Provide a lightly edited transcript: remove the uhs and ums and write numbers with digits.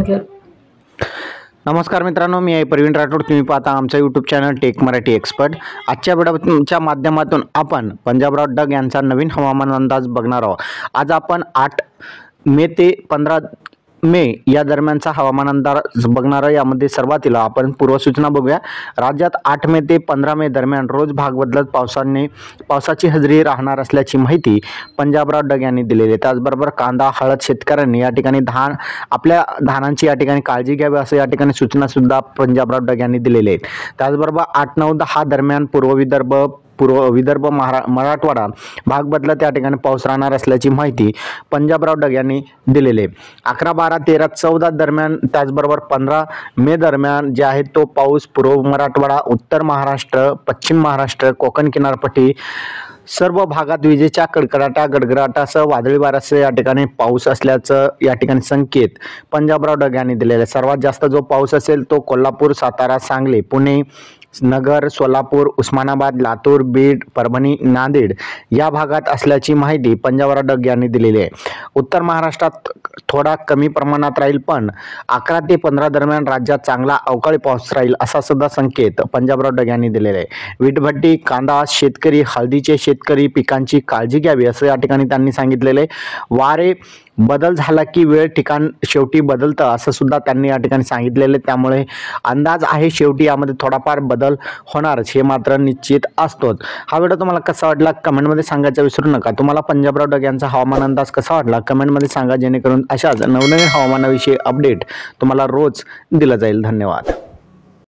नमस्कार मित्रांनो, मी आहे प्रवीण राठोड. तुम्ही पाहता आमचा YouTube channel Tech Marathi expert. आजच्या व्हिडिओच्या माध्यमातून आपण पंजाबराव डग यांचा नवीन हवामान अंदाज बघणार आहोत. आज आपण 8 मे ते 15 मे या दरम्यानचा हवामान अंदाज बघणार आहे. यामध्ये सुरुवातीला आपण पूर्वसूचना बघूया. राज्यात 8 मे ते 15 मे दरम्यान रोज भाग बदलत पावसाची हजेरी राहणार असल्याची माहिती पंजाबराव डग यांनी दिलेली आहे. त्याचबरोबर कांदा, हळद शेतकऱ्यांनी या ठिकाणी आपल्या धानांची या ठिकाणी काळजी घ्यावी असं या ठिकाणी सूचना सुद्धा पंजाबराव डग यांनी दिलेली आहेत. त्याचबरोबर 8, 9, 10 दरम्यान पूर्व विदर्भ मराठवाडा भाग बदलत या ठिकाणी पाऊस राहणार असल्याची माहिती पंजाबराव डग यांनी दिलेली आहे. 11, 12, 13, 14 दरम्यान, त्याचबरोबर 15 मे दरम्यान जे आहे तो पाऊस पूर्व मराठवाडा, उत्तर महाराष्ट्र, पश्चिम महाराष्ट्र, कोकण किनारपट्टी सर्व भागात विजेच्या गडगडाटासह वादळी वाऱ्यासह या ठिकाणी पाऊस असल्याचं या ठिकाणी संकेत पंजाबराव डग यांनी दिलेले आहे. सर्वात जास्त जो पाऊस असेल तो कोल्हापूर, सातारा, सांगली, पुणे, नगर, सोलापूर, उस्मानाबाद, लातूर, बीड, परभणी, नांदेड या भागात असल्याची माहिती पंजाबराव डग यांनी दिलेली आहे. उत्तर महाराष्ट्रात थोडा कमी प्रमाणात राहील, पण 11 ते 15 दरम्यान राज्यात चांगला अवकाळी पाऊस राहील असा सुद्धा संकेत पंजाबराव डग यांनी दिलेला आहे. वीटभट्टी, कांदा शेतकरी, हळदीचे शेतकरी पिकांची काळजी घ्यावी असं या ठिकाणी त्यांनी सांगितलेले आहे. वारे बदल झाला की वेळ ठिकाण शेवटी बदलतं असं सुद्धा त्यांनी या ठिकाणी सांगितलेले. त्यामुळे अंदाज आहे शेवटी यामध्ये थोडाफार बदल होणारच हे मात्र निश्चित असतोच. हा व्हिडिओ तुम्हाला कसा वाटला कमेंटमध्ये सांगायचं विसरू नका. तुम्हाला पंजाबराव डग यांचा हवामान अंदाज कसा वाटला कमेंटमध्ये सांगा, जेणेकरून अशाच नवनवीन हवामानाविषयी अपडेट तुम्हाला रोज दिला जाईल. धन्यवाद.